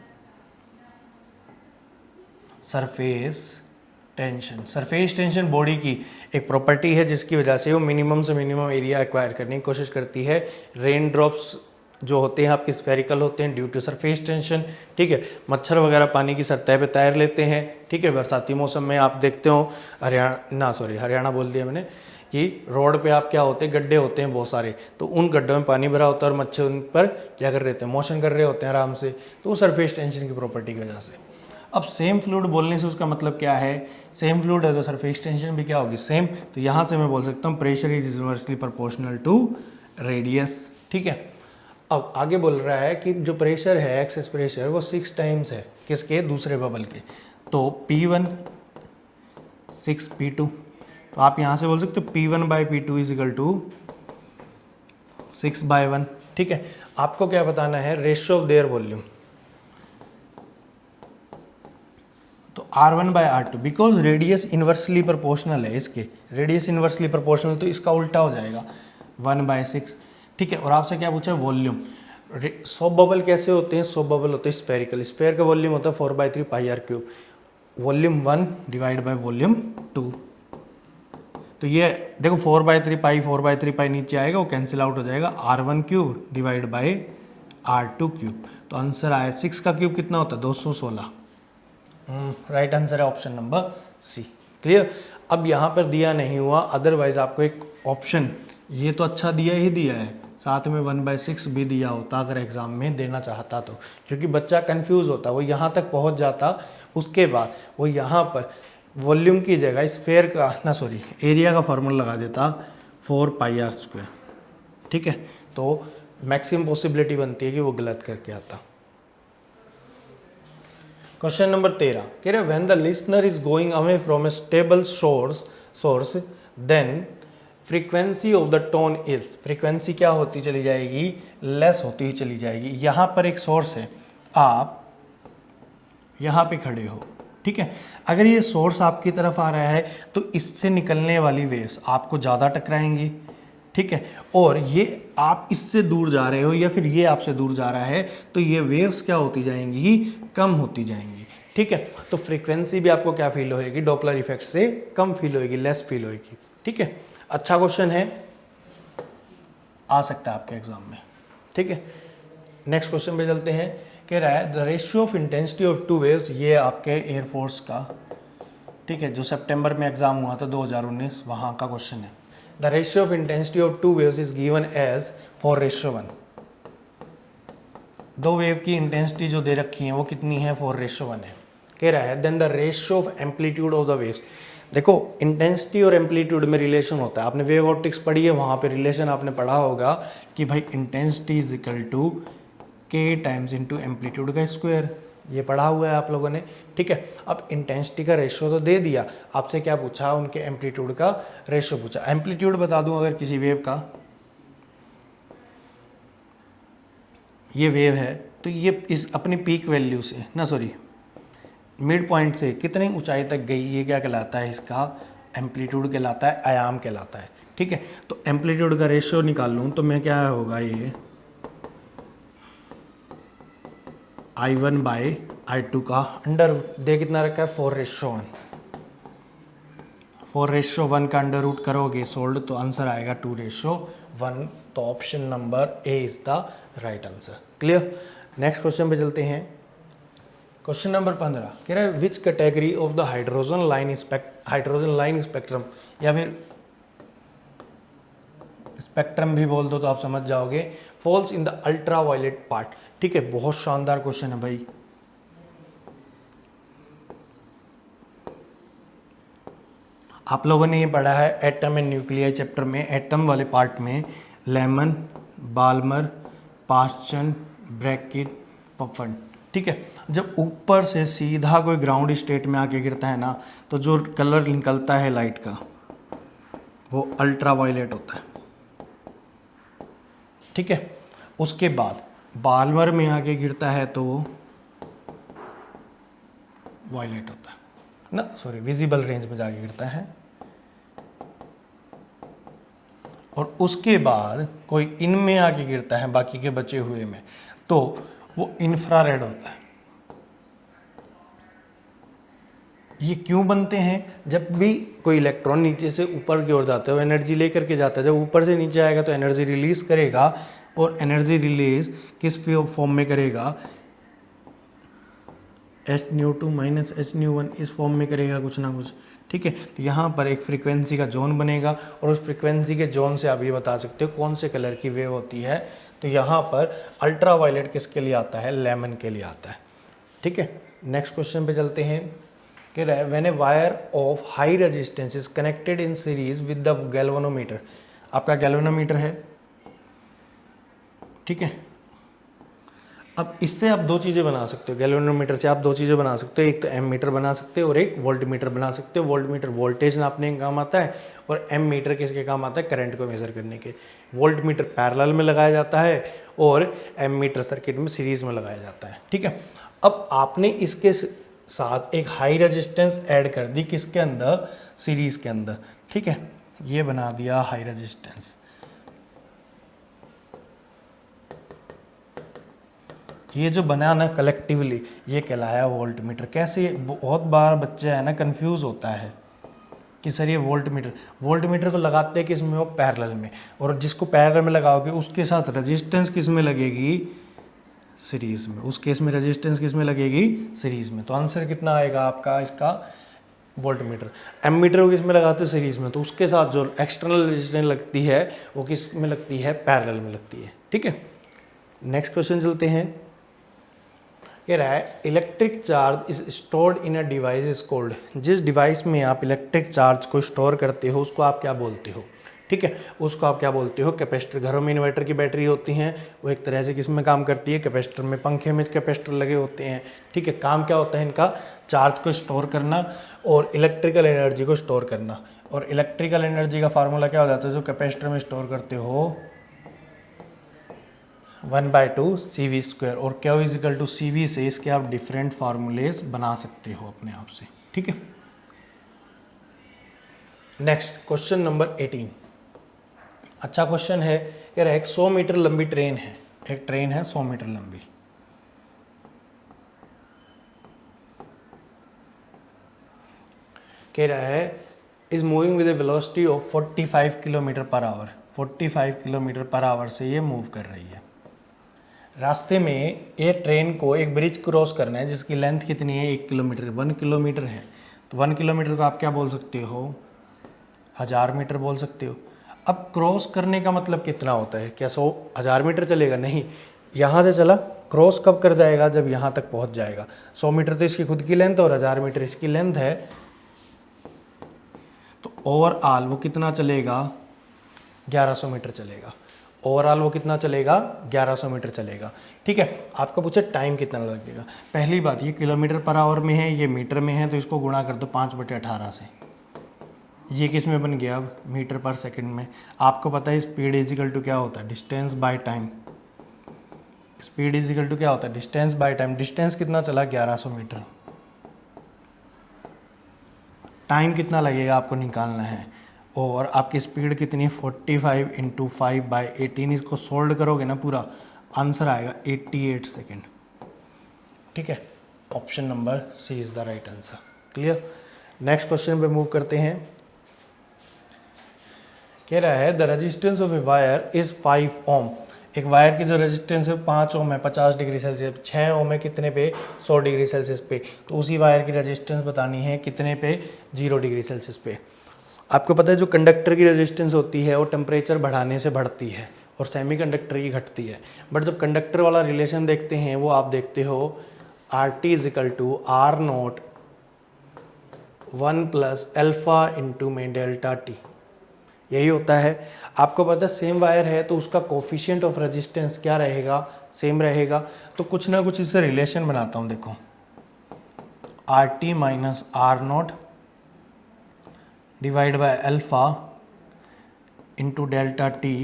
surface tension body की एक प्रॉपर्टी है जिसकी वजह से वो मिनिमम से मिनिमम एरिया एक्वायर करने की कोशिश करती है। रेन ड्रॉप्स जो होते हैं आपके स्फेरिकल होते हैं ड्यू टू सरफेस टेंशन, ठीक है। मच्छर वगैरह पानी की सतह पे तैर लेते हैं, ठीक है। बरसाती मौसम में आप देखते हो हरियाणा बोल दिया मैंने, कि रोड पे आप क्या होते हैं, गड्ढे होते हैं बहुत सारे, तो उन गड्ढों में पानी भरा होता है और मच्छर उन पर क्या कर रहे होते हैं, मोशन कर रहे होते हैं आराम से, तो वो सरफेस टेंशन की प्रॉपर्टी की वजह से। अब सेम फ्लूइड बोलने से उसका मतलब क्या है, सेम फ्लूइड है तो सरफेस टेंशन भी क्या होगी, सेम। तो यहाँ से मैं बोल सकता हूँ pressure is inversely proportional to radius, ठीक है। अब आगे बोल रहा है कि जो प्रेशर है, एक्सेस प्रेशर, वो 6 टाइम्स है किसके, दूसरे बबल के। तो P1 6 P2, तो आप यहाँ से बोल सकते हो P1 by P2 is equal to 6/1, ठीक है। आपको क्या बताना है, रेशियो ऑफ देयर वॉल्यूम, तो R1 by R2, because radius inversely proportional है इसके, रेडियस इन्वर्सली प्रोपोर्शनल, तो इसका उल्टा हो जाएगा 1/6, ठीक है। और आपसे क्या पूछा, वॉल्यूम। सोप बबल कैसे होते हैं, सोप बबल होते हैं स्फेरिकल, स्फेयर का वॉल्यूम होता है 4/3 πr³, volume 1 divide by volume 2। तो ये देखो 4/3 पाई नीचे आएगा, वो कैंसिल आउट हो जाएगा, R1³ डिवाइड बाई R2³। तो आंसर आया 6 का क्यूब कितना होता है, 216। राइट आंसर है ऑप्शन नंबर सी। क्लियर। अब यहाँ पर दिया नहीं हुआ, अदरवाइज आपको एक ऑप्शन ये तो अच्छा दिया ही दिया है, साथ में 1/6 भी दिया होता अगर एग्जाम में देना चाहता तो, क्योंकि बच्चा कंफ्यूज होता, वो यहाँ तक पहुँच जाता, उसके बाद वो यहाँ पर वॉल्यूम की जगह स्फेयर का एरिया का फॉर्मूला लगा देता 4πr², ठीक है। तो मैक्सिमम पॉसिबिलिटी बनती है कि वो गलत करके आता। क्वेश्चन नंबर 13 कह रहे when the listener is going away from a stable source then frequency of the tone is, frequency क्या होती चली जाएगी, लेस होती ही चली जाएगी। यहाँ पर एक सोर्स है, आप यहाँ पे खड़े हो, ठीक है। अगर ये सोर्स आपकी तरफ आ रहा है तो इससे निकलने वाली वेव्स आपको ज़्यादा टकराएंगी, ठीक है। और ये आप इससे दूर जा रहे हो या फिर ये आपसे दूर जा रहा है तो ये वेव्स क्या होती जाएंगी, कम होती जाएंगी, ठीक है। तो फ्रीक्वेंसी भी आपको क्या फील होएगी, डॉपलर इफेक्ट से कम फील होएगी, लेस फील होएगी, ठीक है। अच्छा क्वेश्चन है, आ सकता है आपके एग्जाम में, ठीक है। नेक्स्ट क्वेश्चन पे चलते हैं। कह रहा है the ratio of intensity of two waves, ये आपके एयरफोर्स का, ठीक है, जो सितंबर में एग्जाम हुआ था 2019, वहाँ का क्वेश्चन है। The ratio of intensity of two waves is given as 4:1। दो वेव की इंटेंसिटी जो दे रखी है वो कितनी है, 4:1 है। कह रहा है then the ratio of amplitude of the waves. देखो इंटेंसिटी और एम्पलीट्यूड में रिलेशन होता है, आपने वेव ऑप्टिक्स पढ़ी है, वहाँ पे रिलेशन आपने पढ़ा होगा कि भाई इंटेंसिटी इज इक्वल टू के टाइम्स इंटू एम्पलीट्यूड का स्क्वायर, ये पढ़ा हुआ है आप लोगों ने, ठीक है। अब इंटेंसिटी का रेशियो तो दे दिया, आपसे क्या पूछा, उनके एम्पलीट्यूड का रेशियो पूछा। एम्पलीट्यूड बता दूं अगर किसी वेव का, ये वेव है तो ये इस अपनी पीक वैल्यू से मिड पॉइंट से कितनी ऊंचाई तक गई, ये क्या कहलाता है, इसका एम्पलीट्यूड कहलाता है, आयाम कहलाता है, ठीक है। तो एम्पलीट्यूड का रेशियो निकाल लूँ तो मैं क्या होगा, ये I1 बाई I2 का अंडर दे कितना रखा है, 4:1। 4:1 का अंडर रूट करोगे सोल्ड तो आंसर आएगा 2:1। तो option number A is the right answer. Clear. Next question पे चलते हैं। क्वेश्चन नंबर 15 कह रहा है which category of the hydrogen line spectrum, या फिर स्पेक्ट्रम भी बोल दो तो आप समझ जाओगे, falls in the ultraviolet part, ठीक है। बहुत शानदार क्वेश्चन है भाई। आप लोगों ने ये पढ़ा है एटम एंड न्यूक्लियर चैप्टर में, एटम वाले पार्ट में Lyman, Balmer, Paschen, Brackett, Pfund, ठीक है। जब ऊपर से सीधा कोई ग्राउंड स्टेट में आके गिरता है ना, तो जो कलर निकलता है लाइट का वो अल्ट्रा वायलेट होता है, ठीक है। उसके बाद बाल्मर में आके गिरता है तो वायलेट होता है, ना, सॉरी, विजिबल रेंज में जाके गिरता है, और उसके बाद कोई इनमें आके गिरता है बाकी के बचे हुए में, तो वो इंफ्रारेड होता है। ये क्यों बनते हैं? जब भी कोई इलेक्ट्रॉन नीचे से ऊपर की ओर जाता है वो एनर्जी लेकर के जाता है, जब ऊपर से नीचे आएगा तो एनर्जी रिलीज करेगा, और एनर्जी रिलीज किस फॉर्म में करेगा? H-2 माइनस H-1 इस फॉर्म में करेगा कुछ ना कुछ, ठीक है। तो यहाँ पर एक फ्रीक्वेंसी का जोन बनेगा, और उस फ्रीक्वेंसी के जोन से आप ये बता सकते हो कौन से कलर की वेव होती है। तो यहाँ पर अल्ट्रा वायलेट किसके लिए आता है? लेमन के लिए आता है, ठीक है। नेक्स्ट क्वेश्चन पे चलते हैं कि when a wire of high resistance is connected in series with the galvanometer, आपका गैल्वेनोमीटर है, ठीक है। अब इससे आप दो चीज़ें बना सकते हो, गैल्वेनोमीटर से आप दो चीज़ें बना सकते हो, एक तो एम मीटर बना सकते हो और एक वोल्ट मीटर बना सकते हो। वोल्ट मीटर वोल्टेज नापने का काम आता है, और एम मीटर किसके काम आता है? करंट को मेजर करने के। वोल्ट मीटर पैरेलल में लगाया जाता है और एम मीटर सर्किट में सीरीज में लगाया जाता है, ठीक है। अब आपने इसके साथ एक हाई रेजिस्टेंस ऐड कर दी, किसके अंदर? सीरीज के अंदर, ठीक है। ये बना दिया हाई रेजिस्टेंस। ये जो बना ना कलेक्टिवली, ये कहलाया वोल्ट मीटर। कैसे? बहुत बार बच्चा है ना कंफ्यूज होता है कि सर ये वोल्ट मीटर को लगाते हैं किस में हो? पैरेलल में, और जिसको पैरेलल में लगाओगे उसके साथ रेजिस्टेंस किस में लगेगी? सीरीज में। उस केस में रेजिस्टेंस किस में लगेगी? सीरीज में। तो आंसर कितना आएगा आपका इसका? Volt meter. एम मीटर को किस में लगाते हो? सीरीज में। तो उसके साथ जो एक्सटर्नल रेजिस्टेंस लगती है वो किस में लगती है? पैरेलल में लगती है, ठीक है। नेक्स्ट क्वेश्चन चलते हैं। कह रहा है electric charge is stored in a device is called, जिस डिवाइस में आप इलेक्ट्रिक चार्ज को स्टोर करते हो उसको आप क्या बोलते हो? ठीक है, उसको आप क्या बोलते हो? कैपेसिटर। घरों में इन्वर्टर की बैटरी होती हैं, वो एक तरह से किस में काम करती है? कैपेसिटर में। पंखे में कैपेसिटर लगे होते हैं, ठीक है। काम क्या होता है इनका? चार्ज को स्टोर करना और इलेक्ट्रिकल एनर्जी को स्टोर करना। और इलेक्ट्रिकल एनर्जी का फार्मूला क्या हो जाता है जो कैपेसिटर में स्टोर करते हो? 1/2 CV²। और क्या इजिकल टू CV से इसके आप डिफरेंट फार्मूलेज बना सकते हो अपने आप से, ठीक है। Next question number 18। अच्छा क्वेश्चन है यार। एक 100 मीटर लंबी ट्रेन है, एक ट्रेन है 100 मीटर लंबी। कह रहा है is moving with A velocity of 45 kilometre per hour. 45 kilometre per hour से ये मूव कर रही है। रास्ते में ये ट्रेन को एक ब्रिज क्रॉस करना है जिसकी लेंथ कितनी है? 1 किलोमीटर। 1 किलोमीटर है, तो 1 किलोमीटर को आप क्या बोल सकते हो? 1000 मीटर बोल सकते हो। अब क्रॉस करने का मतलब कितना होता है? क्या 1000 मीटर चलेगा? नहीं, यहाँ से चला, क्रॉस कब कर जाएगा? जब यहाँ तक पहुँच जाएगा। 100 मीटर तो इसकी खुद की लेंथ और 1000 मीटर इसकी लेंथ है, तो ओवरऑल वो कितना चलेगा? 1100 मीटर चलेगा। ओवरऑल वो कितना चलेगा? 1100 मीटर चलेगा, ठीक है। आपको पूछा टाइम कितना लगेगा। पहली बात, ये किलोमीटर पर आवर में है, ये मीटर में है, तो इसको गुणा कर दो 5/18 से। ये किस में बन गया? अब मीटर पर सेकंड में। आपको पता है स्पीड इजिकल टू क्या होता है? Distance by time. Speed equal to क्या होता है? Distance by time. डिस्टेंस कितना चला? 1100 मीटर। टाइम कितना लगेगा आपको निकालना है, और आपकी स्पीड कितनी है? 45 × 5/18। इसको सोल्व करोगे ना पूरा, आंसर आएगा 88 सेकेंड, ठीक है। Option number C is the right answer. Clear. Next question पे मूव करते हैं। कह रहा है the resistance of a wire is 5 ohm. एक वायर की जो रेजिस्टेंस है 5 ओम है, 50 डिग्री सेल्सियस। 6 ओम है कितने पे? 100 डिग्री सेल्सियस पे। तो उसी वायर की रेजिस्टेंस बतानी है कितने पे? 0 डिग्री सेल्सियस पे। आपको पता है जो कंडक्टर की रेजिस्टेंस होती है वो टेम्परेचर बढ़ाने से बढ़ती है और सेमीकंडक्टर की घटती है। बट जब कंडक्टर वाला रिलेशन देखते हैं वो आप देखते हो RT = R0 1 + अल्फा इंटू में डेल्टा टी, यही होता है। आपको पता है सेम वायर है तो उसका कोफिशिएंट ऑफ रेजिस्टेंस क्या रहेगा? सेम रहेगा। तो कुछ ना कुछ इससे रिलेशन बनाता हूँ, देखो RT - R0 divide by alpha into delta T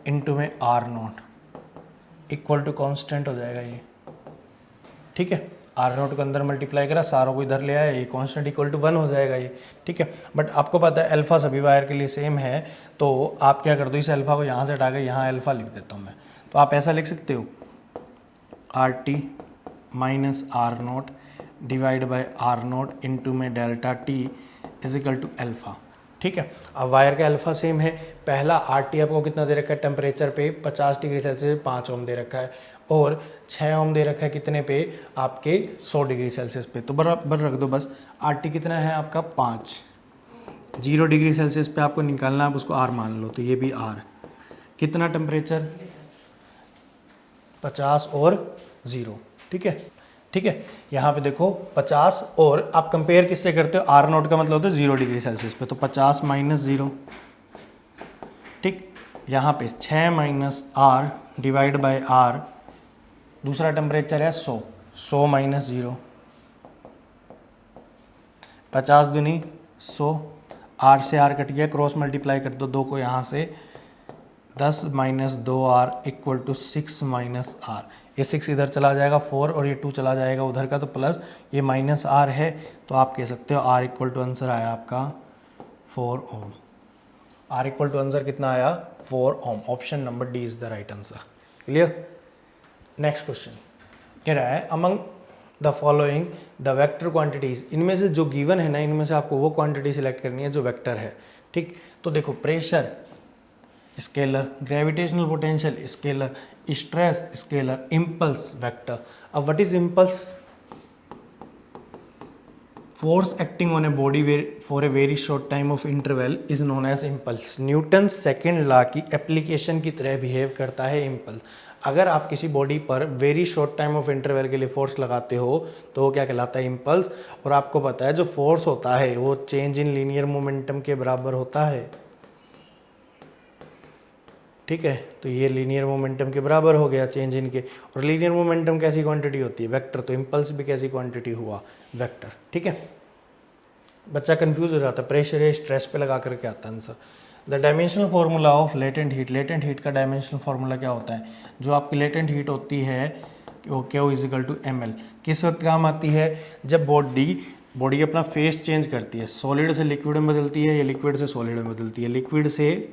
into में R0 इक्वल टू कॉन्स्टेंट हो जाएगा ये, ठीक है। आर नोट को अंदर मल्टीप्लाई करा, सारों को इधर ले आया, ये कांस्टेंट इक्वल टू 1 हो जाएगा ये, ठीक है। बट आपको पता है अल्फा सभी वायर के लिए सेम है, तो आप क्या कर दो, इस अल्फा को यहाँ से हटा के यहाँ अल्फा लिख देता हूँ मैं। तो आप ऐसा लिख सकते हो R T minus R naught divide by R naught into में delta T is equal to alpha, ठीक है। अब वायर का अल्फा सेम है, पहला आर टी आपको कितना दे रखा है टेम्परेचर पे 50 डिग्री सेल्सियस 5 ओम दे रखा है, और 6 ओम दे रखा है कितने पे, आपके 100 डिग्री सेल्सियस पे। तो बराबर रख दो बस, आर टी कितना है आपका 5, 0 डिग्री सेल्सियस पे आपको निकालना है, आप उसको आर मान लो, तो ये भी आर, कितना टेम्परेचर 50 और 0, ठीक है, ठीक है। यहाँ पे देखो 50, और आप कंपेयर किससे करते हो, आर नोट का मतलब होता है 0 डिग्री सेल्सियस पे, तो 50 माइनस 0, ठीक। यहाँ पे 6 minus R divide by R, दूसरा टेम्परेचर है 100, 100 माइनस 0, 50 दूनी 100, आर से आर कट गया, क्रॉस मल्टीप्लाई कर दो 2 को यहाँ से, 10 minus 2r equal to 6 minus R, ये 6 इधर चला जाएगा 4, और ये 2 चला जाएगा उधर का, तो प्लस ये माइनस r है, तो आप कह सकते हो r इक्वल टू आंसर आया आपका 4 ohm. r equal to answer कितना आया 4 ohm. Option number D is the right answer. Clear. Next question कह रहा है among the following the vector quantities, इनमें से जो गिवन है ना, इनमें से आपको वो क्वांटिटी सिलेक्ट करनी है जो वेक्टर है, ठीक। तो देखो pressure scalar, gravitational potential scalar, stress scalar, impulse vector. अब what is impulse, force acting on a body for a very short time of interval is known as impulse। Newton second law की एप्लीकेशन की तरह बिहेव करता है इम्पल्स। अगर आप किसी बॉडी पर very short time of interval के लिए फोर्स लगाते हो तो वो क्या कहलाता है इम्पल्स। और आपको पता है जो फोर्स होता है वो चेंज इन लीनियर मोमेंटम के बराबर होता है, ठीक है। तो ये लीनियर मोमेंटम के बराबर हो गया चेंज इनके, और लीनियर मोमेंटम कैसी क्वांटिटी होती है वेक्टर, तो इम्पल्स भी कैसी क्वांटिटी हुआ वेक्टर, ठीक है। बच्चा कंफ्यूज हो जाता है, प्रेशर या स्ट्रेस पे लगा करके आता है answer. The dimensional formula of latent heat, latent heat का डायमेंशनल फार्मूला क्या होता है, जो आपकी लेटेंट हीट होती है वो Q is equal to ml। किस वक्त काम आती है, जब बॉडी अपना फेस चेंज करती है, सॉलिड से लिक्विड में बदलती है या लिक्विड से सॉलिड में बदलती है, लिक्विड से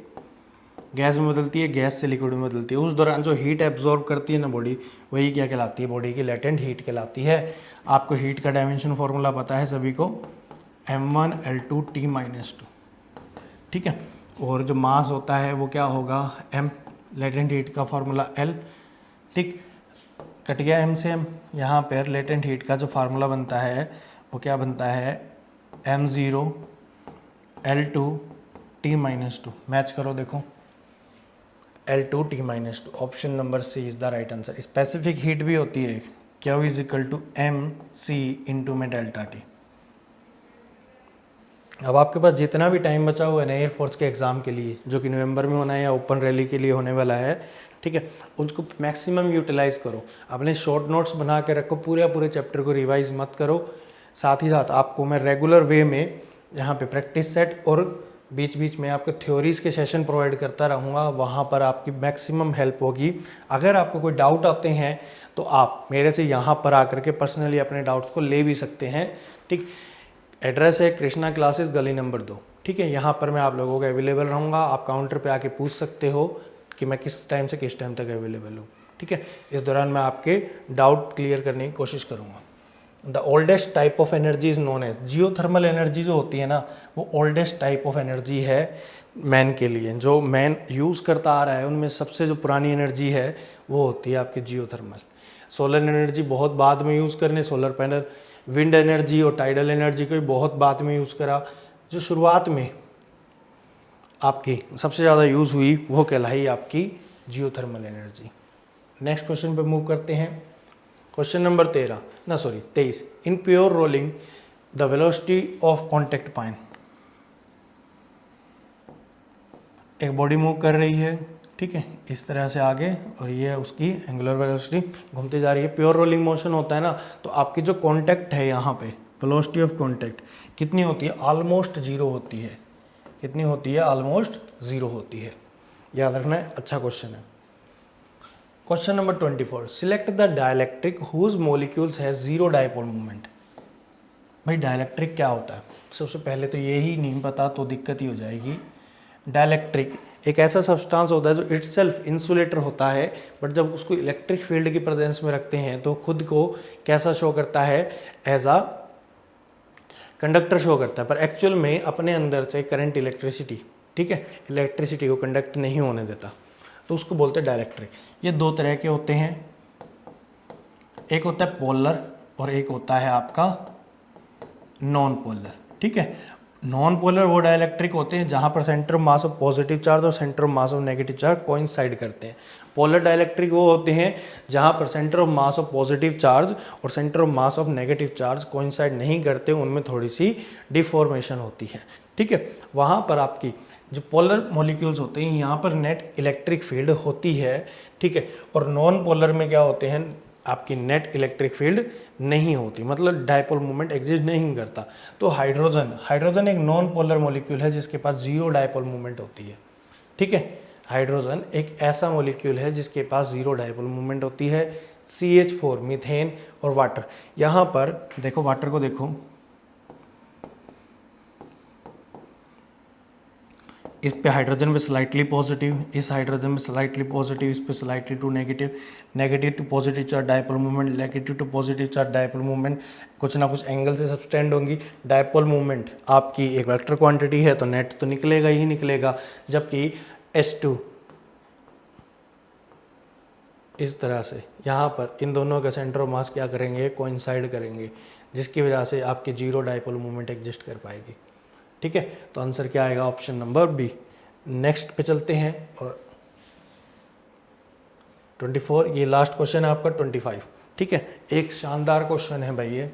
गैस में बदलती है, गैस से लिक्विड में बदलती है, उस दौरान जो हीट एब्जॉर्ब करती है ना बॉडी, वही क्या कहलाती है, बॉडी की लेटेंट हीट कहलाती है। आपको हीट का डायमेंशन फार्मूला पता है सभी को, m1L2T-2, ठीक है। और जो मास होता है वो क्या होगा m, लेटेंट हीट का फार्मूला L, ठीक। कट गया m से m, यहाँ पर लेटेंट हीट का जो फार्मूला बनता है वो क्या बनता है m0L2T-2। मैच करो देखो, L2T-2, option number C is the right answer. Specific heat भी होती है Q is equal to mc into में डेल्टा टी। अब आपके पास जितना भी टाइम बचा हुआ है ना एयरफोर्स के एग्ज़ाम के लिए, जो कि नवंबर में होना है या ओपन रैली के लिए होने वाला है, ठीक है, उसको मैक्सिमम यूटिलाइज करो। अपने शॉर्ट नोट्स बना के रखो, पूरे चैप्टर को रिवाइज मत करो। साथ ही साथ आपको मैं रेगुलर वे में यहाँ पे प्रैक्टिस सेट और बीच बीच में आपको थ्योरीज़ के सेशन प्रोवाइड करता रहूँगा, वहाँ पर आपकी मैक्सिमम हेल्प होगी। अगर आपको कोई डाउट आते हैं तो आप मेरे से यहाँ पर आकर के पर्सनली अपने डाउट्स को ले भी सकते हैं, ठीक। एड्रेस है कृष्णा क्लासेस, गली नंबर 2, ठीक है। यहाँ पर मैं आप लोगों का अवेलेबल रहूँगा, आप काउंटर पे आके पूछ सकते हो कि मैं किस टाइम से किस टाइम तक अवेलेबल हूँ, ठीक है। इस दौरान मैं आपके डाउट क्लियर करने की कोशिश करूँगा। The oldest type of energy is known as, geothermal energy जो होती है ना, वो ओल्डेस्ट टाइप ऑफ एनर्जी है मैन के लिए, जो मैन यूज़ करता आ रहा है उनमें सबसे जो पुरानी एनर्जी है वो होती है आपकी जियोथर्मल। सोलर एनर्जी बहुत बाद में यूज़ करने, सोलर पैनल, विंड एनर्जी और टाइडल एनर्जी को बहुत बाद में यूज़ करा। जो शुरुआत में आपकी सबसे ज़्यादा यूज़ हुई वो कहलाई आपकी जियोथर्मल एनर्जी। नेक्स्ट क्वेश्चन पे मूव करते हैं। Question number 23। In pure rolling the velocity of contact point, एक बॉडी मूव कर रही है, ठीक है, इस तरह से आगे, और ये उसकी एंगुलर वेलोसिटी घूमती जा रही है। प्योर रोलिंग मोशन होता है ना, तो आपकी जो कॉन्टैक्ट है यहाँ पे वेलोसिटी ऑफ कॉन्टैक्ट कितनी होती है, ऑलमोस्ट जीरो होती है। कितनी होती है, ऑलमोस्ट जीरो होती है। याद रखना है, अच्छा क्वेश्चन है। Question number 24, select the dielectric whose molecules has zero dipole moment. भाई डाइलेक्ट्रिक क्या होता है, सबसे पहले तो यही नहीं पता तो दिक्कत ही हो जाएगी। डाइलेक्ट्रिक एक ऐसा सब्सटेंस होता है जो इटसेल्फ इंसुलेटर होता है, बट जब उसको इलेक्ट्रिक फील्ड की प्रेजेंस में रखते हैं तो खुद को कैसा शो करता है, एज अ कंडक्टर शो करता है, पर एक्चुअल में अपने अंदर से करंट इलेक्ट्रिसिटी, ठीक है, इलेक्ट्रिसिटी को कंडक्ट नहीं होने देता, तो उसको बोलते हैं डाइलेक्ट्रिक। ये दो तरह के होते हैं, एक होता है पोलर और एक होता है आपका नॉन पोलर, ठीक है। नॉन पोलर वो डाइलेक्ट्रिक होते हैं जहां पर centre of mass of positive charge और centre of mass of negative charge coincide करते हैं। पोलर डाइलेक्ट्रिक वो होते हैं जहां पर centre of mass of positive charge और centre of mass of negative charge coincide नहीं करते, उनमें थोड़ी सी डिफॉर्मेशन होती है, ठीक है। वहां पर आपकी जो पोलर मॉलिक्यूल्स होते हैं यहाँ पर नेट इलेक्ट्रिक फील्ड होती है, ठीक है, और नॉन पोलर में क्या होते हैं, आपकी नेट इलेक्ट्रिक फील्ड नहीं होती, मतलब डायपोल मोमेंट एग्जिस्ट नहीं करता। तो हाइड्रोजन एक नॉन पोलर मॉलिक्यूल है जिसके पास जीरो डायपोल मोमेंट होती है, ठीक है। हाइड्रोजन एक ऐसा मॉलिक्यूल है जिसके पास जीरो डायपोल मोमेंट होती है। CH4 मीथेन और वाटर, यहाँ पर देखो वाटर को देखो, इस पे हाइड्रोजन में स्लाइटली पॉजिटिव, इस हाइड्रोजन में स्लाइटली पॉजिटिव, इस पे slightly to negative, negative to positive charge dipole movement, negative to positive charge dipole movement, कुछ ना कुछ एंगल से सब्सटेंड होंगी। डायपोल मूवमेंट आपकी एक वेक्टर क्वांटिटी है तो नेट तो निकलेगा ही निकलेगा, जबकि S2 इस तरह से यहाँ पर इन दोनों का सेंटर ऑफ मास क्या करेंगे, कोइंसाइड करेंगे, जिसकी वजह से आपके जीरो डायपोल मूवमेंट एग्जिस्ट कर पाएगी, ठीक है। तो आंसर क्या आएगा, ऑप्शन नंबर बी। नेक्स्ट पे चलते हैं, और 24 ये लास्ट क्वेश्चन है आपका 25, ठीक है। एक शानदार क्वेश्चन है भाई ये,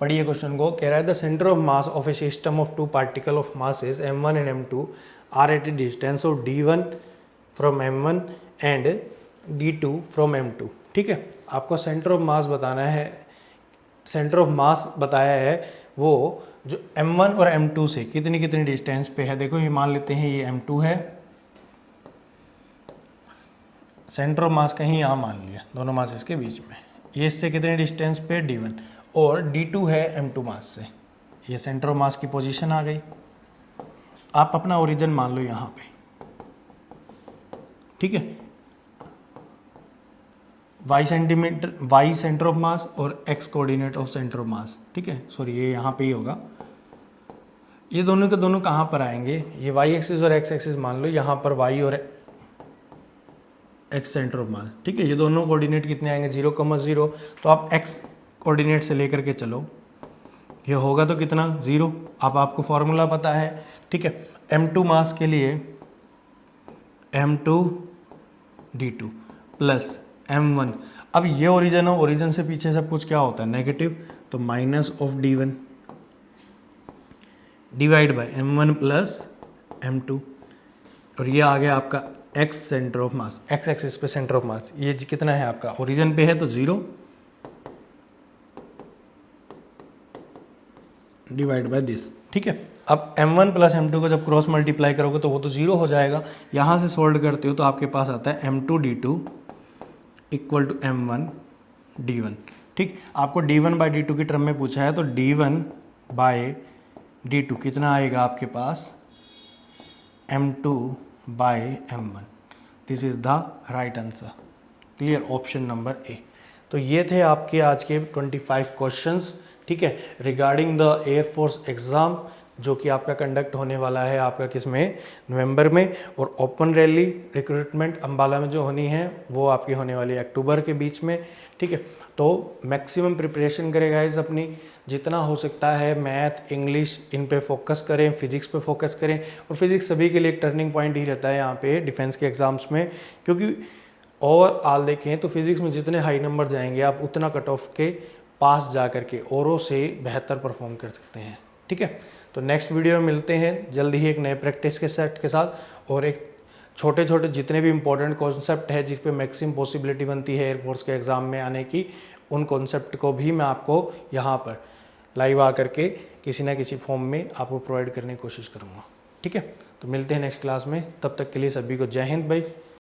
पढ़िए क्वेश्चन को। कह रहा है the centre of mass of a system of two particle of masses m1 and m2 are at a distance of d1 from m1 and d2 from m2, ठीक है। आपको सेंटर ऑफ मास बताना है, सेंटर ऑफ मास बताया है वो जो m1 और m2 से कितनी कितनी डिस्टेंस पे है। देखो ये मान लेते हैं ये m2 है, सेंटर ऑफ मास कहीं यहाँ मान लिया, दोनों मास इसके बीच में, ये इससे कितने डिस्टेंस पे d1, और d2 है m2 मास से, ये सेंटर ऑफ मास की पोजीशन आ गई। आप अपना ओरिजिन मान लो यहाँ पे, ठीक है, y centimetre, y centre of मास और x coordinate of centre of मास, ठीक है, सॉरी ये यहाँ पे ही होगा। ये दोनों के दोनों कहाँ पर आएंगे, ये y एक्सिस और x एक्सिस मान लो, यहाँ पर y और x सेंटर ऑफ मास, ठीक है। ये दोनों कोऑर्डिनेट कितने आएंगे, 0,0, तो आप x कोऑर्डिनेट से लेकर के चलो, ये होगा तो कितना 0। अब आपको फॉर्मूला पता है, ठीक है, m2 मास के लिए m2 d2 प्लस m1, अब ये ओरिजिन हो, ओरिजिन से पीछे सब कुछ क्या होता है नेगेटिव, तो minus of d1 divide by m1 plus m2, और ये आ गया आपका x centre of mass, x axis पे सेंटर ऑफ मास, ये कितना है आपका ओरिजिन पे है तो 0 डिवाइड बाय दिस, ठीक है। अब m1 प्लस m2 को जब क्रॉस मल्टीप्लाई करोगे तो वो तो 0 हो जाएगा। यहाँ से सोल्व करते हो तो आपके पास आता है m2 d2 equal to m1 d1, ठीक। आपको d1 बाई d2 की टर्म में पूछा है, तो d1 बाय d2 कितना आएगा आपके पास, m2 by m1। This is the right answer, clear, option number A. तो ये थे आपके आज के 25 क्वेश्चंस, ठीक है, रिगार्डिंग द एयरफोर्स एग्ज़ाम जो कि आपका कंडक्ट होने वाला है आपका किस में, नवंबर में, और ओपन रैली रिक्रूटमेंट अंबाला में जो होनी है वो आपकी होने वाली है अक्टूबर के बीच में, ठीक है। तो मैक्सिमम प्रिपरेशन करें गाइस अपनी, जितना हो सकता है मैथ इंग्लिश इन पे फोकस करें, फिजिक्स पे फोकस करें, और फिजिक्स सभी के लिए एक टर्निंग पॉइंट ही रहता है यहाँ पे डिफेंस के एग्ज़ाम्स में, क्योंकि ओवरऑल देखें तो फिजिक्स में जितने हाई नंबर जाएंगे आप उतना कट ऑफ के पास जा करके औरों से बेहतर परफॉर्म कर सकते हैं, ठीक है। तो नेक्स्ट वीडियो में मिलते हैं जल्द ही एक नए प्रैक्टिस के सेट के साथ, और एक छोटे छोटे जितने भी इंपॉर्टेंट कॉन्सेप्ट है जिस पे मैक्सिमम पॉसिबिलिटी बनती है एयरफोर्स के एग्ज़ाम में आने की, उन कॉन्सेप्ट को भी मैं आपको यहाँ पर लाइव आकर के किसी ना किसी फॉर्म में आपको प्रोवाइड करने की कोशिश करूँगा, ठीक है। तो मिलते हैं नेक्स्ट क्लास में, तब तक के लिए सभी को जय हिंद भाई।